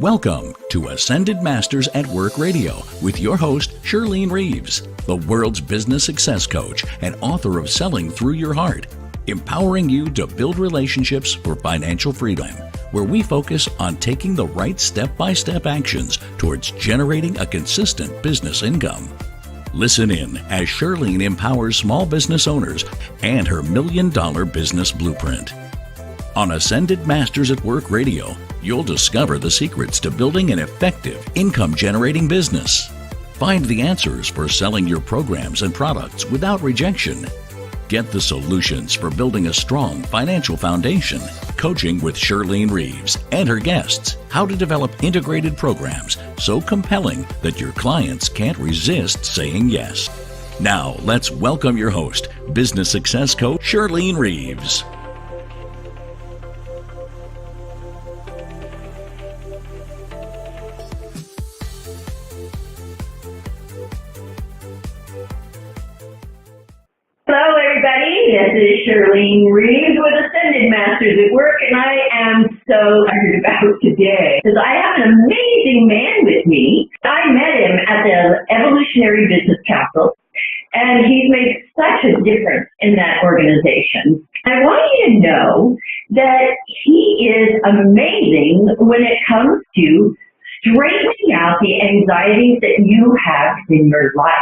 Welcome to Ascended Masters at Work Radio with your host, Shirlene Reeves, the world's business success coach and author of Selling Through Your Heart, empowering you to build relationships for financial freedom, where we focus on taking the right step-by-step actions towards generating a consistent business income. Listen in as Shirlene empowers small business owners and her $1 million business blueprint. On Ascended Masters at Work Radio, you'll discover the secrets to building an effective income-generating business. Find the answers for selling your programs and products without rejection. Get the solutions for building a strong financial foundation. Coaching with Shirlene Reeves and her guests. How to develop integrated programs so compelling that your clients can't resist saying yes. Now, let's welcome your host, business success coach Shirlene Reeves. Hello, everybody. This is Shirlene Reeves with Ascended Masters at Work, and I am so excited about today because I have an amazing man with me. I met him at the Evolutionary Business Council, and he's made such a difference in that organization. I want you to know that he is amazing when it comes to straightening out the anxieties that you have in your life.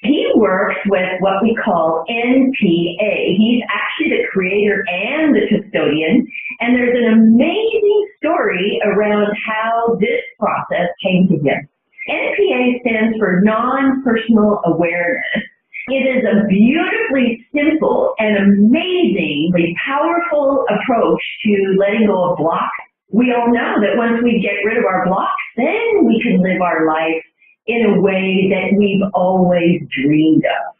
He works with what we call NPA. He's actually the creator and the custodian, and there's an amazing story around how this process came to him. NPA stands for Non-Personal Awareness. It is a beautifully simple and amazingly powerful approach to letting go of blocks. We all know that once we get rid of our blocks, then we can live our life in a way that we've always dreamed of.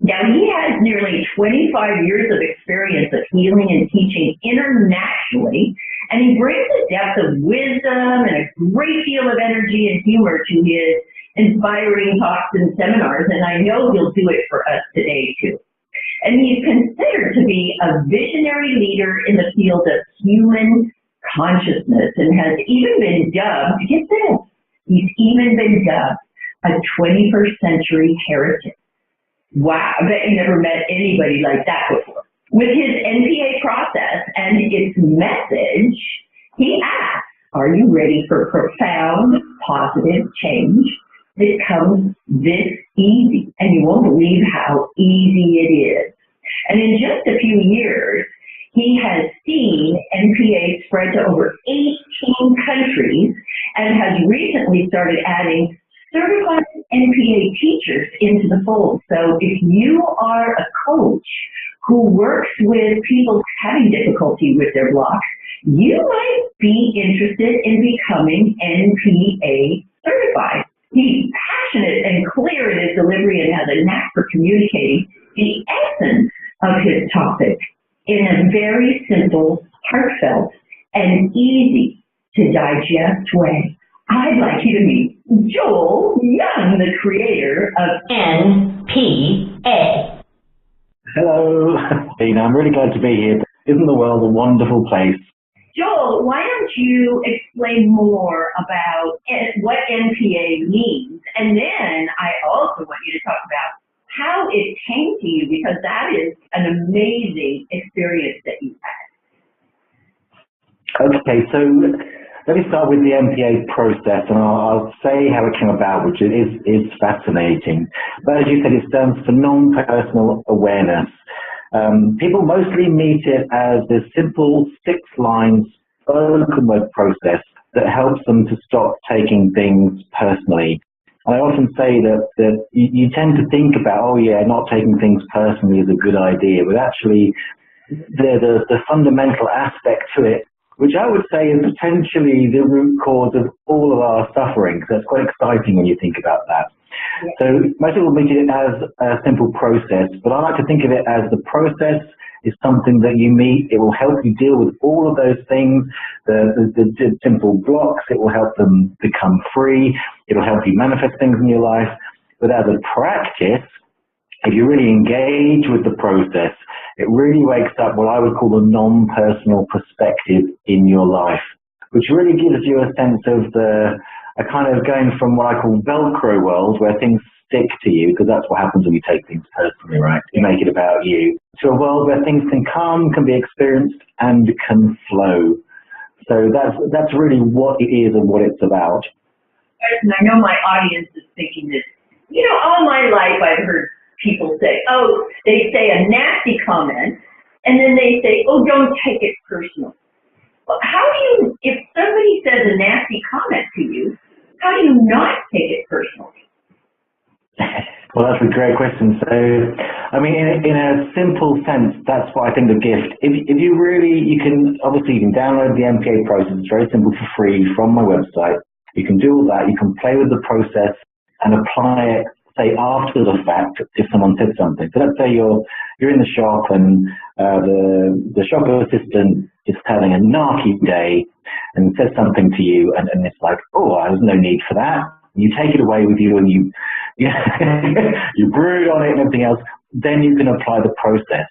Now, he has nearly 25 years of experience of healing and teaching internationally, and he brings a depth of wisdom and a great deal of energy and humor to his inspiring talks and seminars, and I know he'll do it for us today, too. And he's considered to be a visionary leader in the field of human consciousness and has even been dubbed, get this, he's even been dubbed a 21st century heretic. Wow, I bet you never met anybody like that before. With his NPA process and its message, he asks, are you ready for profound, positive change that comes this easy? And you won't believe how easy it is. And in just a few years, he has seen NPA spread to over 18 countries and has recently started adding certified NPA teachers into the fold. So if you are a coach who works with people having difficulty with their blocks, you might be interested in becoming NPA certified. He's passionate and clear in his delivery and has a knack for communicating the essence of his topic in a very simple, heartfelt, and easy to digest way. I'd like you to meet Joel Young, the creator of NPA. Hello, Dina. I'm really glad to be here. Isn't the world a wonderful place? Joel, why don't you explain more about what NPA means? And then I also want you to talk about how it came to you, because that is an amazing experience that you had. Okay, so let me start with the NPA process, and I'll say how it came about, which is fascinating. But as you said, it stands for non-personal awareness. People mostly meet it as this simple 6 lines spoken word process that helps them to stop taking things personally. And I often say that you tend to think about, oh yeah, not taking things personally is a good idea, but actually the fundamental aspect to it, which I would say is potentially the root cause of all of our suffering. So it's quite exciting when you think about that. Yeah. So most people meet it as a simple process, but I like to think of it as the process is something that you meet. It will help you deal with all of those things, the simple blocks. It will help them become free. It will help you manifest things in your life. But as a practice, if you really engage with the process, it really wakes up what I would call a non-personal perspective in your life. which really gives you a sense of a kind of going from what I call Velcro world, where things stick to you, because that's what happens when you take things personally, right? You make it about you, to a world where things can come, can be experienced, and can flow. So that's really what it is and what it's about. And I know my audience is thinking this. All my life I've heard people say, they say a nasty comment, and then they say, don't take it personal. Well, if somebody says a nasty comment to you, how do you not take it personally? Well, that's a great question. So, I mean, in a simple sense, that's what I think the gift. If you really, you can download the MPA process. It's very simple for free from my website. You can do all that. You can play with the process and apply it, say, after the fact, if someone said something. So let's say you're in the shop and the shop assistant is having a narky day and says something to you, and it's like, there's no need for that. You take it away with you and you brood on it and everything else, then you can apply the process.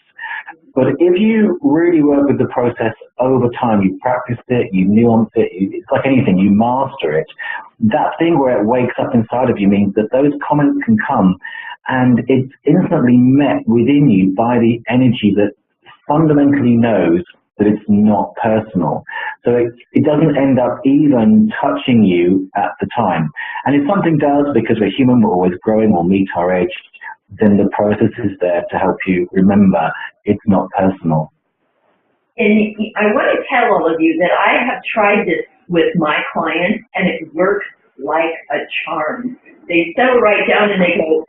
But if you really work with the process over time, you practice it, you nuance it, it's like anything, you master it. That thing where it wakes up inside of you means that those comments can come and it's instantly met within you by the energy that fundamentally knows that it's not personal. So it doesn't end up even touching you at the time. And if something does, because we're human, we're always growing, we'll meet our age, then the process is there to help you remember it's not personal. And I want to tell all of you that I have tried this with my clients, and it works like a charm. They settle right down and they go,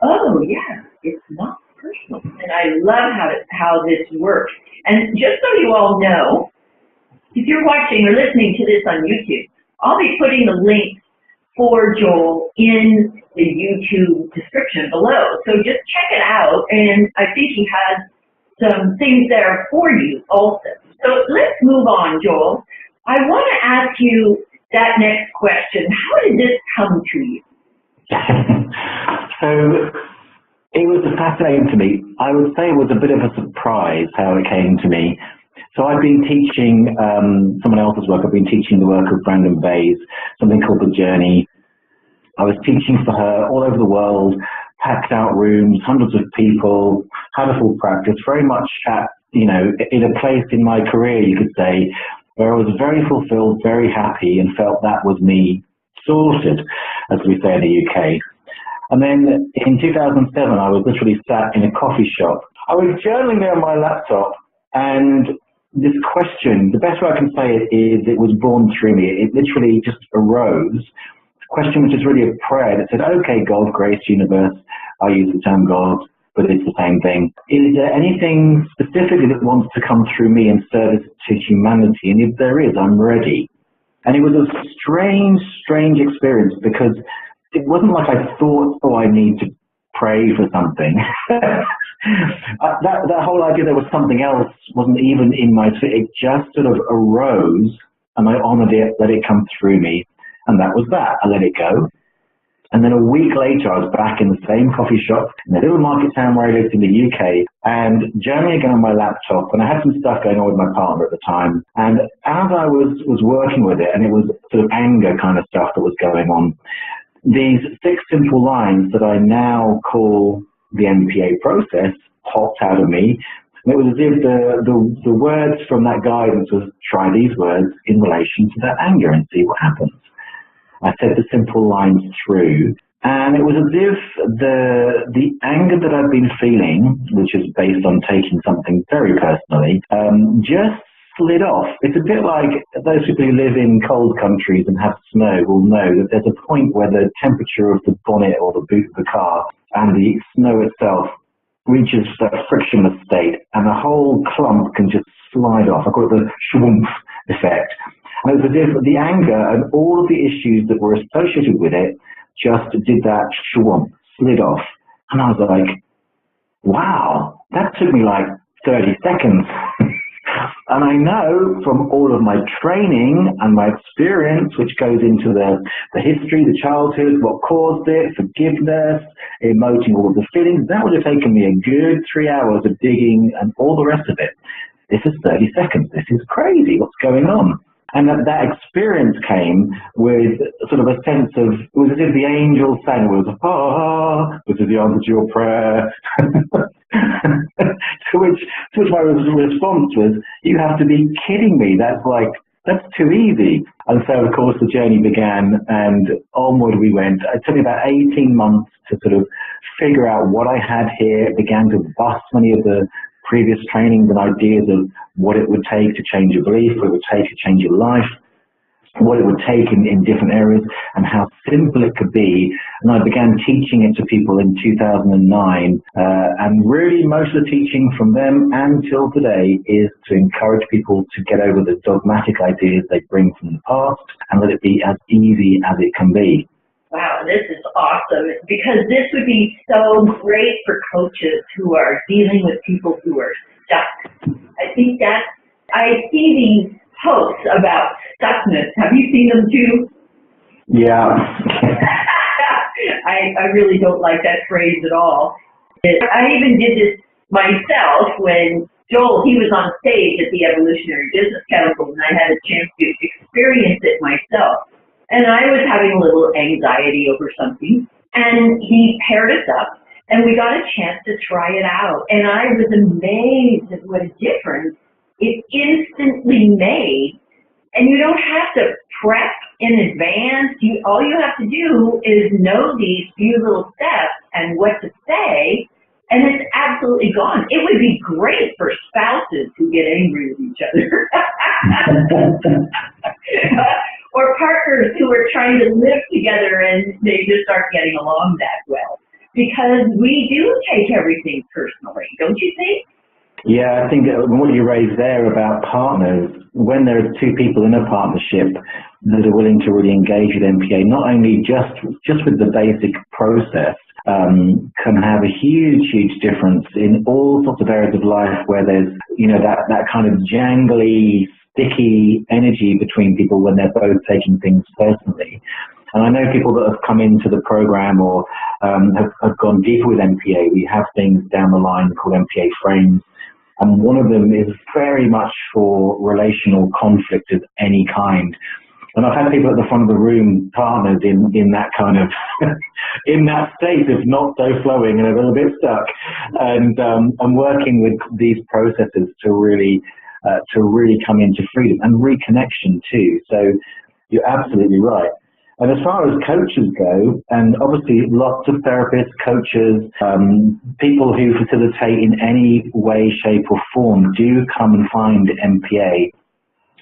it's not personal. And I love how this works. And just so you all know, if you're watching or listening to this on YouTube, I'll be putting the link for Joel in the YouTube description below. So just check it out, and I think he has some things there for you also. So let's move on, Joel. I want to ask you that next question. How did this come to you? So it was fascinating to me. I would say it was a bit of a surprise how it came to me. So I've been teaching someone else's work. I've been teaching the work of Brandon Bays, something called The Journey. I was teaching for her all over the world, packed out rooms, hundreds of people, had a full practice, very much at, in a place in my career, you could say, where I was very fulfilled, very happy, and felt that was me sorted, as we say in the UK. And then in 2007, I was literally sat in a coffee shop. I was journaling there on my laptop, and this question, the best way I can say it is it was born through me. It literally just arose. The question was just really a prayer that said, okay, God, grace, universe, I use the term God, but it's the same thing. Is there anything specifically that wants to come through me in service to humanity? And if there is, I'm ready. And it was a strange, strange experience, because it wasn't like I thought, I need to pray for something. that whole idea there was something else wasn't even in my spirit. It just sort of arose, and I honored it, let it come through me, and that was that. I let it go. And then a week later, I was back in the same coffee shop in a little market town where I lived in the UK, and journaling again on my laptop, and I had some stuff going on with my partner at the time. And as I was working with it, and it was sort of anger kind of stuff that was going on, these 6 simple lines that I now call the MPA process popped out of me. And it was as if the words from that guidance was, try these words in relation to that anger and see what happens. I said the simple lines through, and it was as if the anger that I've been feeling, which is based on taking something very personally, just slid off. It's a bit like those people who live in cold countries and have snow will know that there's a point where the temperature of the bonnet or the boot of the car and the snow itself reaches that frictionless state, and the whole clump can just slide off. I call it the schwumpf effect. And it was as if the anger and all of the issues that were associated with it just did that schwump, slid off. And I was like, wow, that took me like 30 seconds. And I know from all of my training and my experience, which goes into the history, the childhood, what caused it, forgiveness, emoting all of the feelings, that would have taken me a good 3 hours of digging and all the rest of it. This is 30 seconds. This is crazy. What's going on? And that experience came with sort of a sense of, it was as if the angel sang, it was, this is the answer to your prayer. to which my response was, you have to be kidding me. That's too easy. And so, of course, the journey began, and onward we went. It took me about 18 months to sort of figure out what I had here. It began to bust many of the previous trainings and ideas of what it would take to change your belief, what it would take to change your life, what it would take in different areas, and how simple it could be. And I began teaching it to people in 2009. And really most of the teaching from them until today is to encourage people to get over the dogmatic ideas they bring from the past and let it be as easy as it can be. Wow, this is awesome, because this would be so great for coaches who are dealing with people who are stuck. I think I see these posts about stuckness. Have you seen them too? Yeah. I really don't like that phrase at all. I even did this myself when Joel, he was on stage at the Evolutionary Business Council, and I had a chance to experience it myself. And I was having a little anxiety over something, and he paired us up, and we got a chance to try it out. And I was amazed at what a difference it instantly made. And you don't have to prep in advance. All you have to do is know these few little steps and what to say, and it's absolutely gone. It would be great for spouses who get angry with each other. Or partners who are trying to live together and they just aren't getting along that well. Because we do take everything personally, don't you think? Yeah, I think what you raised there about partners, when there are two people in a partnership that are willing to really engage with MPA, not only just with the basic process, can have a huge difference in all sorts of areas of life where there's, that kind of jangly, sticky energy between people when they're both taking things personally. And I know people that have come into the program or have gone deeper with MPA. We have things down the line called MPA frames. And one of them is very much for relational conflict of any kind. And I've had people at the front of the room, partners in that kind of, in that state of not so flowing and a little bit stuck. And I'm working with these processes to really come into freedom and reconnection too. So you're absolutely right. And as far as coaches go, and obviously lots of therapists, coaches, people who facilitate in any way, shape or form do come and find MPA.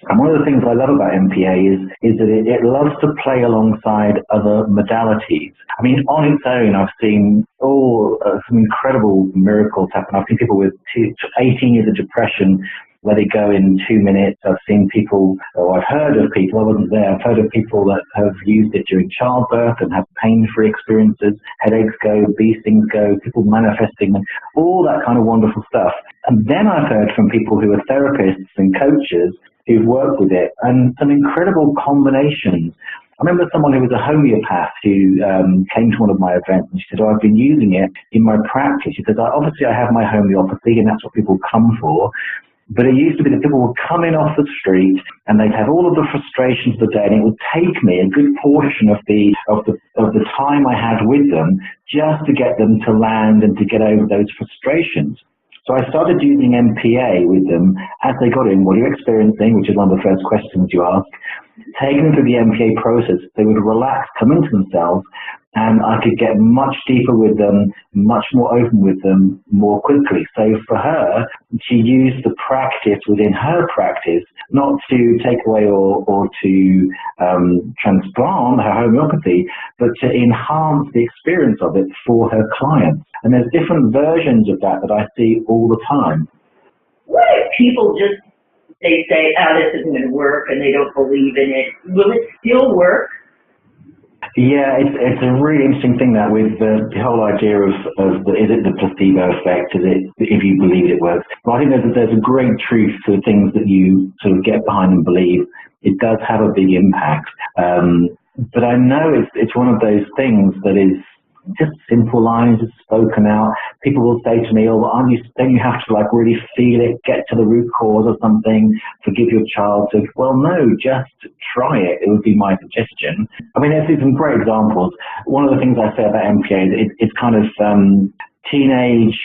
And one of the things I love about MPA is that it loves to play alongside other modalities. I mean, on its own, I've seen some incredible miracles happen. I've seen people with 18 years of depression where they go in 2 minutes. I've seen people, I've heard of people, I wasn't there, I've heard of people that have used it during childbirth and have pain-free experiences, headaches go, bee stings go, people manifesting, all that kind of wonderful stuff. And then I've heard from people who are therapists and coaches who've worked with it, and some incredible combinations. I remember someone who was a homeopath who came to one of my events, and she said, I've been using it in my practice. She said, obviously I have my homeopathy, and that's what people come for. But it used to be that people would come in off the street and they'd have all of the frustrations of the day, and it would take me a good portion of the time I had with them just to get them to land and to get over those frustrations. So I started using MPA with them as they got in. What are you experiencing? Which is one of the first questions you ask. Taking them through the MPA process, they would relax, come into themselves, and I could get much deeper with them, much more open with them more quickly. So for her, she used the practice within her practice, not to take away or to transplant her homeopathy, but to enhance the experience of it for her clients. And there's different versions of that I see all the time. What if people they say, this isn't going to work, and they don't believe in it? Will it still work? Yeah, it's a really interesting thing that with the whole idea of is it the placebo effect? Is it if you believe it works? Well, I think there's a great truth to the things that you sort of get behind and believe. It does have a big impact. But I know it's one of those things that is just simple lines, it's spoken out. people will say to me, oh, well, don't you have to like really feel it, get to the root cause or something, forgive your child? So, well, no, just try it. It would be my suggestion. I mean, there's some great examples. One of the things I say about MPA is it's kind of teenage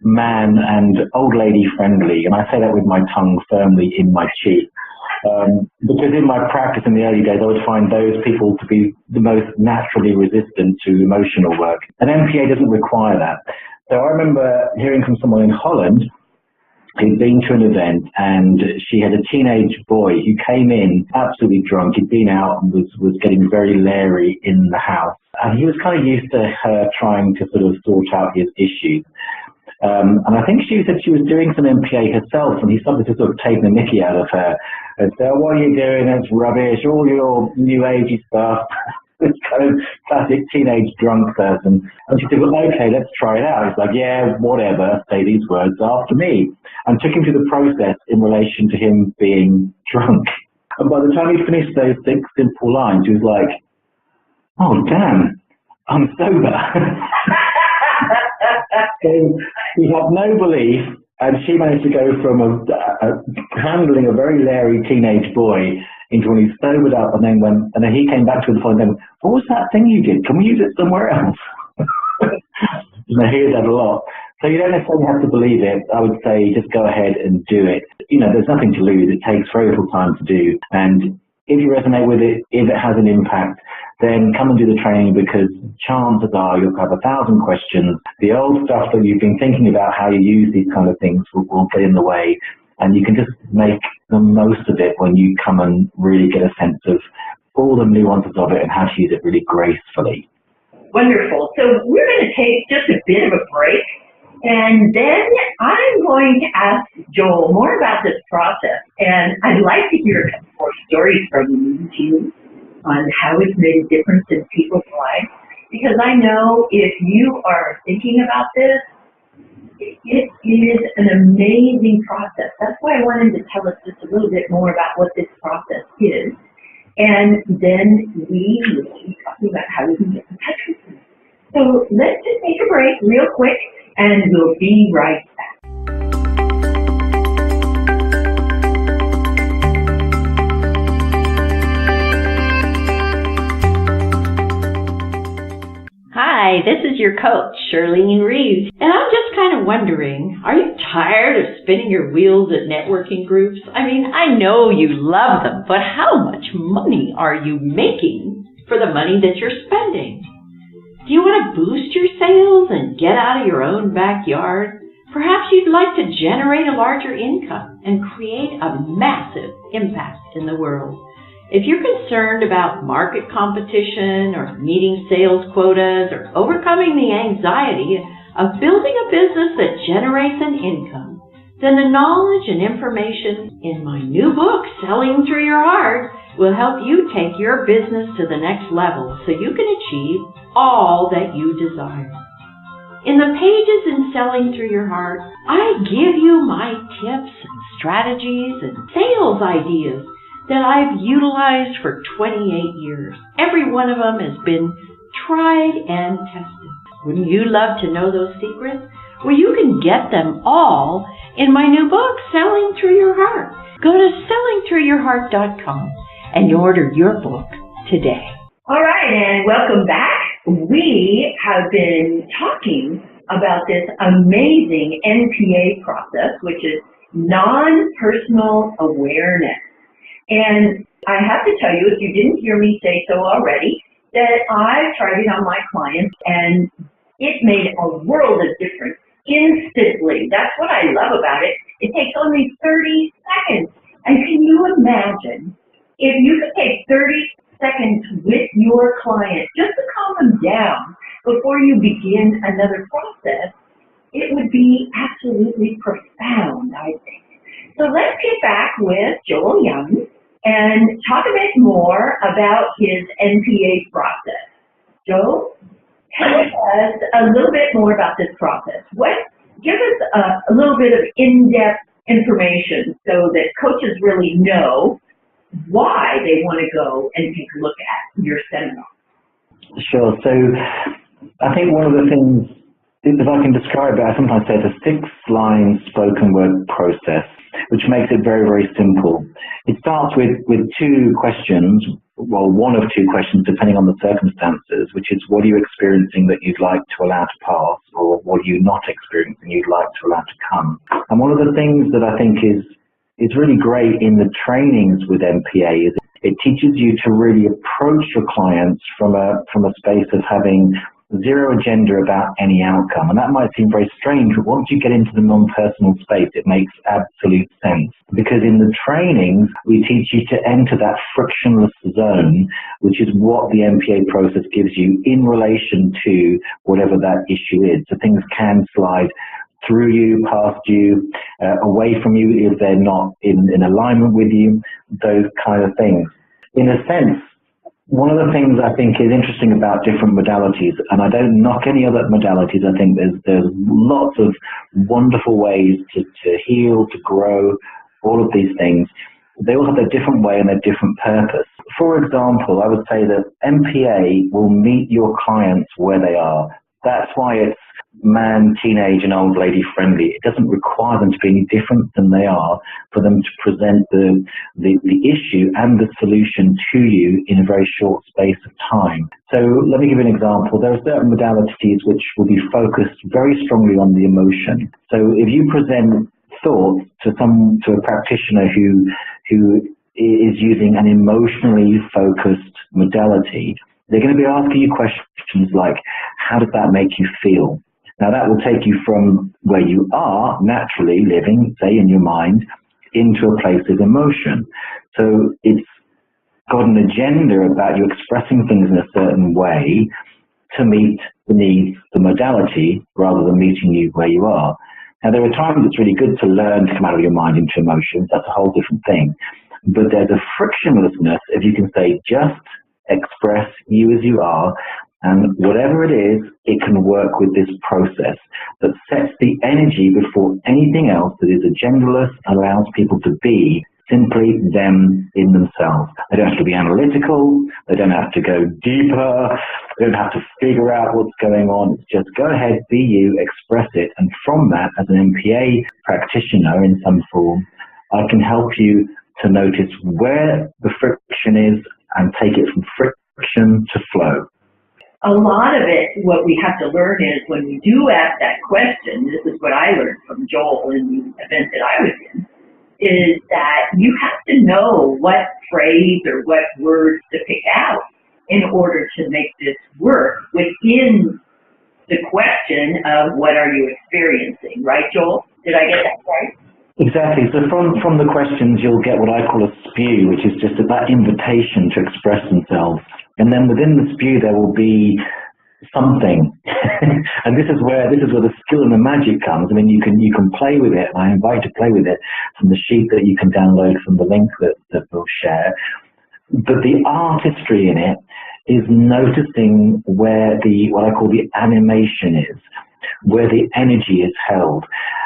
man and old lady friendly. And I say that with my tongue firmly in my cheek. Because in my practice in the early days, I would find those people to be the most naturally resistant to emotional work. And MPA doesn't require that. So I remember hearing from someone in Holland who'd been to an event, and she had a teenage boy who came in absolutely drunk. He'd been out and was getting very leery in the house. And he was kind of used to her trying to sort of sort out his issues. And I think she said she was doing some MPA herself, and he started to sort of take the mickey out of her and say, oh, what are you doing? That's rubbish. All your new agey stuff. This kind of classic teenage drunk person. And she said, well, okay, let's try it out. He's like, yeah, whatever, say these words after me. And took him through the process in relation to him being drunk. And by the time he finished those 6 simple lines, he was like, oh, damn, I'm sober. So he had no belief, and she managed to go from handling a very leery teenage boy into when he sobered up, and then he came back to the following day. What was that thing you did? Can we use it somewhere else? And I hear that a lot. So you don't necessarily have to believe it. I would say just go ahead and do it. You know, there's nothing to lose. It takes very little time to do. And if you resonate with it, if it has an impact, then come and do the training, because chances are you'll have 1,000 questions. The old stuff that you've been thinking about how you use these kind of things will get in the way, and you can just make the most of it when you come and really get a sense of all the nuances of it and how to use it really gracefully. Wonderful. So we're going to take just a bit of a break, and then I'm going to ask Joel more about this process, and I'd like to hear a couple more stories from you on how it's made a difference in people's lives, because I know if you are thinking about this, it is an amazing process. That's why I wanted to tell us just a little bit more about what this process is, and then we will be talking about how we can get in touch with you. So let's just take a break real quick, and we'll be right back. Hi, this is your coach, Charlene Reeves, and I'm just kind of wondering, are you tired of spinning your wheels at networking groups? I mean, I know you love them, but how much money are you making for the money that you're spending? Do you want to boost your sales and get out of your own backyard? Perhaps you'd like to generate a larger income and create a massive impact in the world. If you're concerned about market competition or meeting sales quotas or overcoming the anxiety of building a business that generates an income, then the knowledge and information in my new book, Selling Through Your Heart, will help you take your business to the next level so you can achieve all that you desire. In the pages in Selling Through Your Heart, I give you my tips and strategies and sales ideas that I've utilized for 28 years. Every one of them has been tried and tested. Wouldn't you love to know those secrets? Well, you can get them all in my new book, Selling Through Your Heart. Go to sellingthroughyourheart.com and order your book today. All right, and welcome back. We have been talking about this amazing NPA process, which is non-personal awareness. And I have to tell you, if you didn't hear me say so already, that I've tried it on my clients, and it made a world of difference instantly. That's what I love about it. It takes only 30 seconds. And can you imagine if you could take 30 seconds with your client just to calm them down before you begin another process? It would be absolutely profound, I think. So let's get back with Joel Young and talk a bit more about his NPA process. Joel, tell us a little bit more about this process. Give us a little bit of in-depth information so that coaches really know why they want to go and take a look at your seminar. Sure. So I think one of the things if I can describe it, I sometimes say it's a 6-line spoken word process, which makes it very, very simple. It starts with 2 questions, well, 1 of 2 questions, depending on the circumstances, which is what are you experiencing that you'd like to allow to pass, or what are you not experiencing you'd like to allow to come. And one of the things that I think is really great in the trainings with MPA is it teaches you to really approach your clients from a space of having zero agenda about any outcome. And that might seem very strange, but once you get into the non-personal space, it makes absolute sense. Because in the trainings, we teach you to enter that frictionless zone, which is what the MPA process gives you in relation to whatever that issue is. So things can slide through you, past you, away from you if they're not in alignment with you, those kind of things. In a sense, one of the things I think is interesting about different modalities, and I don't knock any other modalities, I think there's lots of wonderful ways to heal, to grow, all of these things. They all have their different way and their different purpose. For example, I would say that MPA will meet your clients where they are. That's why it's man, teenage, and old lady friendly. It doesn't require them to be any different than they are for them to present the issue and the solution to you in a very short space of time. So let me give you an example. There are certain modalities which will be focused very strongly on the emotion. So if you present thoughts to a practitioner who is using an emotionally focused modality, they're going to be asking you questions like, how does that make you feel? Now, that will take you from where you are naturally living, say, in your mind, into a place of emotion. So it's got an agenda about you expressing things in a certain way to meet the needs, the modality, rather than meeting you where you are. Now, there are times it's really good to learn to come out of your mind into emotions. That's a whole different thing. But there's a frictionlessness, if you can say, just express you as you are, and whatever it is, it can work with this process that sets the energy before anything else that is agendaless and allows people to be simply them in themselves. They don't have to be analytical. They don't have to go deeper. They don't have to figure out what's going on. It's just go ahead, be you, express it. And from that, as an MPA practitioner in some form, I can help you to notice where the friction is and take it from friction to flow. A lot of it, what we have to learn is when we do ask that question, this is what I learned from Joel in the event that I was in, is that you have to know what phrase or what words to pick out in order to make this work within the question of what are you experiencing, right, Joel? Did I get that right? Exactly. So from the questions, you'll get what I call a spew, which is just that invitation to express themselves. And then within the spew, there will be something. And this is where the skill and the magic comes. I mean, you can play with it. And I invite you to play with it from the sheet that you can download from the link that we'll share. But the artistry in it is noticing where what I call the animation is, where the energy is held.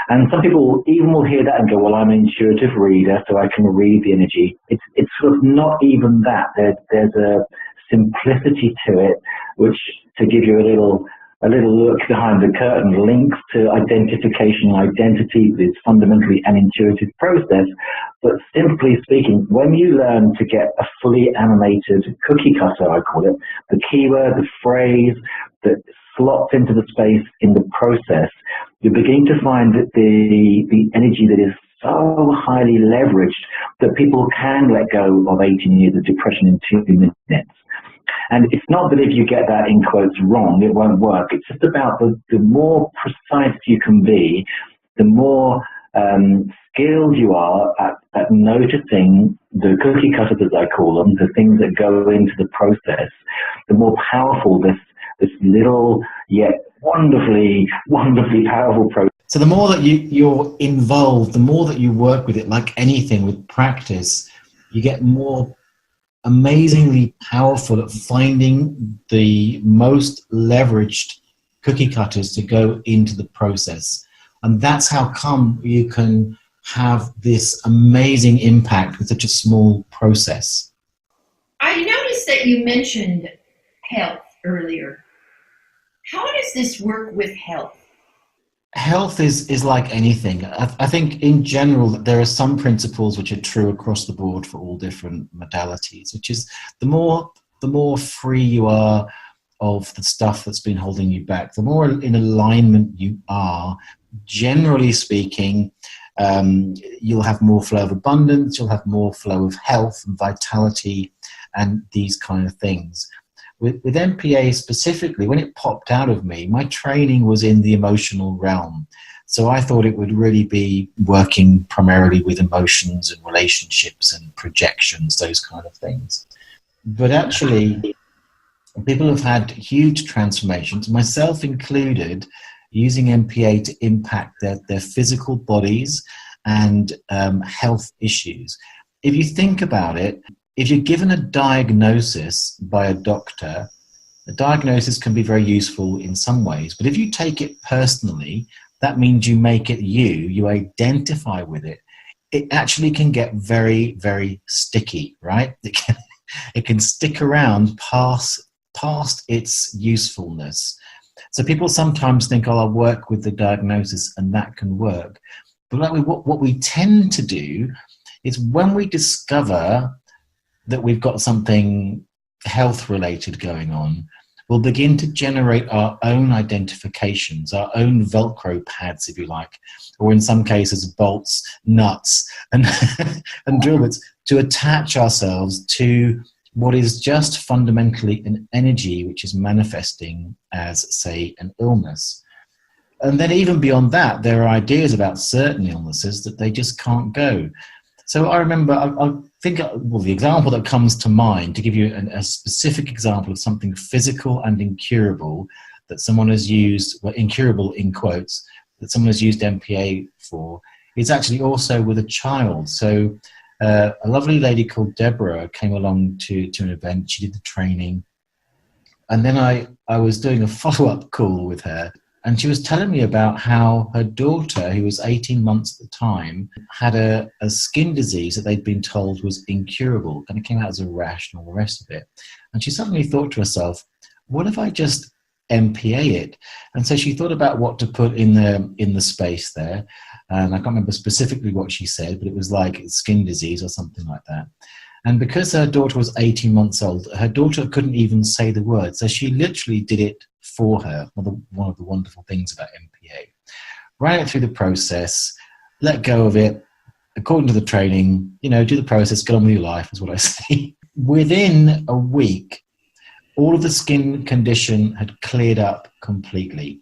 And some people even will hear that and go, well, I'm an intuitive reader, so I can read the energy. It's sort of not even that. There's a simplicity to it, which, to give you a little look behind the curtain, links to identification and identity. Is fundamentally an intuitive process. But simply speaking, when you learn to get a fully animated cookie cutter, I call it, the keyword, the phrase that slots into the space in the process, you're beginning to find that the energy that is so highly leveraged that people can let go of 18 years of depression in 2 minutes. And it's not that if you get that in quotes wrong, it won't work. It's just about the more precise you can be, the more skilled you are at noticing the cookie cutters, as I call them, the things that go into the process, the more powerful this little yet wonderfully powerful process. So the more that you're involved, the more that you work with it, like anything with practice, you get more amazingly powerful at finding the most leveraged cookie cutters to go into the process. And that's how come you can have this amazing impact with such a small process. I noticed that you mentioned health earlier. How does this work with health? Health is like anything. I think in general there are some principles which are true across the board for all different modalities, which is the more free you are of the stuff that's been holding you back, the more in alignment you are, generally speaking, you'll have more flow of abundance, you'll have more flow of health and vitality and these kind of things. With MPA specifically, when it popped out of me, my training was in the emotional realm. So I thought it would really be working primarily with emotions and relationships and projections, those kind of things. But actually, people have had huge transformations, myself included, using MPA to impact their physical bodies and health issues. If you think about it, if you're given a diagnosis by a doctor, the diagnosis can be very useful in some ways, but if you take it personally, that means you make it you identify with it. It actually can get very, very sticky, right? It can stick around past its usefulness. So people sometimes think, oh, I'll work with the diagnosis and that can work. But what we tend to do is when we discover that we've got something health related going on, we'll begin to generate our own identifications, our own Velcro pads, if you like, or in some cases bolts, nuts, and, and drill bits to attach ourselves to what is just fundamentally an energy which is manifesting as, say, an illness. And then even beyond that, there are ideas about certain illnesses that they just can't go. So I remember, I think, well, the example that comes to mind, to give you a specific example of something physical and incurable that someone has used, well, incurable in quotes, that someone has used MPA for, is actually also with a child. So a lovely lady called Deborah came along to an event. She did the training. And then I was doing a follow-up call with her. And she was telling me about how her daughter, who was 18 months at the time, had a skin disease that they'd been told was incurable. And it came out as a rash and all the rest of it. And she suddenly thought to herself, what if I just MPA it? And so she thought about what to put in the space there. And I can't remember specifically what she said, but it was like skin disease or something like that. And because her daughter was 18 months old, her daughter couldn't even say the word. So she literally did it for her. One of the wonderful things about MPA. Ran it through the process, let go of it, according to the training, do the process, get on with your life, is what I say. Within a week, all of the skin condition had cleared up completely.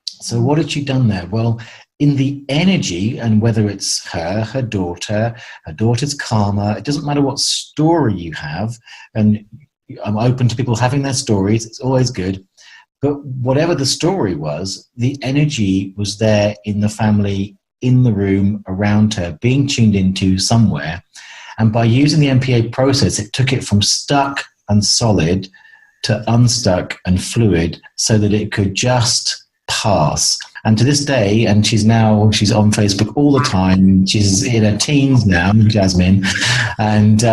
So what had she done there? Well, in the energy, and whether it's her daughter's karma, it doesn't matter what story you have, and I'm open to people having their stories, it's always good, but whatever the story was, the energy was there in the family, in the room, around her, being tuned into somewhere, and by using the MPA process, it took it from stuck and solid to unstuck and fluid so that it could just pass. And to this day, and she's on Facebook all the time. She's in her teens now, Jasmine, and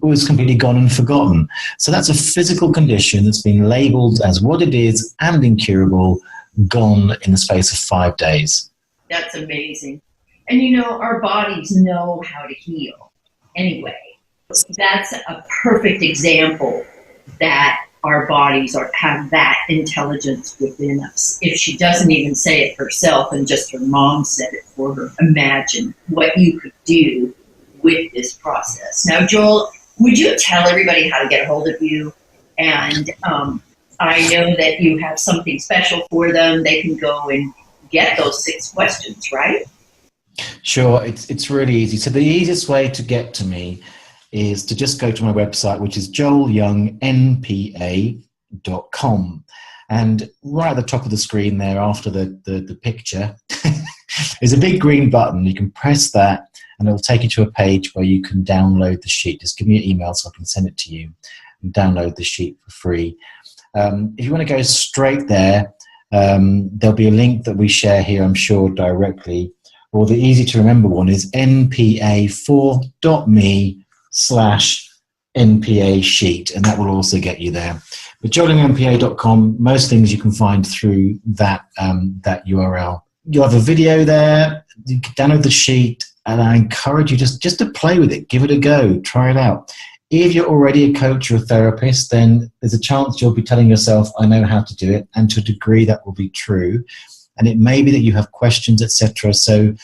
was completely gone and forgotten. So that's a physical condition that's been labelled as what it is and incurable, gone in the space of 5 days. That's amazing. And our bodies know how to heal anyway. That's a perfect example that our bodies have that intelligence within us. If she doesn't even say it herself and just her mom said it for her, imagine what you could do with this process. Now, Joel, would you tell everybody how to get a hold of you? And I know that you have something special for them. They can go and get those 6 questions, right? Sure, it's really easy. So the easiest way to get to me is to just go to my website, which is joelyoungnpa.com. And right at the top of the screen there, after the picture, is a big green button. You can press that and it'll take you to a page where you can download the sheet. Just give me your email so I can send it to you and download the sheet for free. If you want to go straight there, there'll be a link that we share here, I'm sure, directly. Or the easy to remember one is npa4.me/MPA. NPA sheet, and that will also get you there. But joelingmpa.com, most things you can find through that URL. You have a video there, you can download the sheet, and I encourage you just to play with it, give it a go, try it out. If you're already a coach or a therapist, then there's a chance you'll be telling yourself, I know how to do it, and to a degree that will be true. And it may be that you have questions, etc. So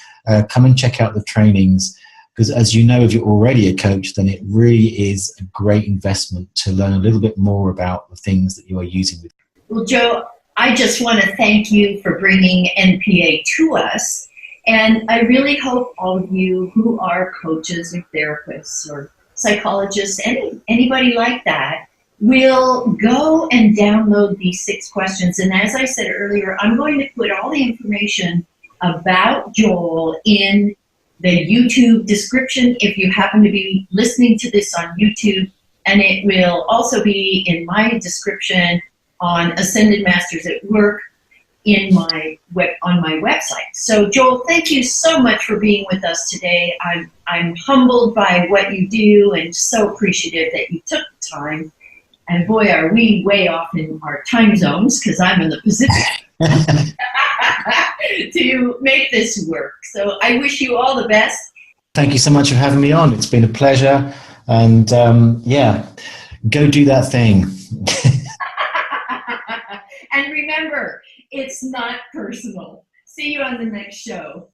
come and check out the trainings, because as you know, if you're already a coach, then it really is a great investment to learn a little bit more about the things that you are using. Well, Joe, I just want to thank you for bringing NPA to us. And I really hope all of you who are coaches or therapists or psychologists, anybody like that, will go and download these 6 questions. And as I said earlier, I'm going to put all the information about Joel in the YouTube description if you happen to be listening to this on YouTube. And it will also be in my description on Ascended Masters at Work on my website. So Joel, thank you so much for being with us today. I'm humbled by what you do and so appreciative that you took the time. And boy, are we way off in our time zones, because I'm in the Pacific, to make this work. So I wish you all the best. Thank you so much for having me on. It's been a pleasure. And go do that thing. And remember, it's not personal. See you on the next show.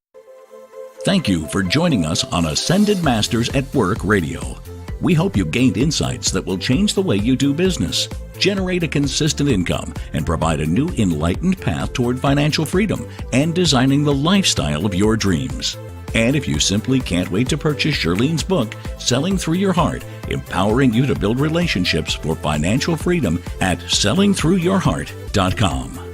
Thank you for joining us on Ascended Masters at Work Radio. We hope you gained insights that will change the way you do business, generate a consistent income, and provide a new enlightened path toward financial freedom and designing the lifestyle of your dreams. And if you simply can't wait to purchase Shirlene's book, Selling Through Your Heart, empowering you to build relationships for financial freedom, at sellingthroughyourheart.com.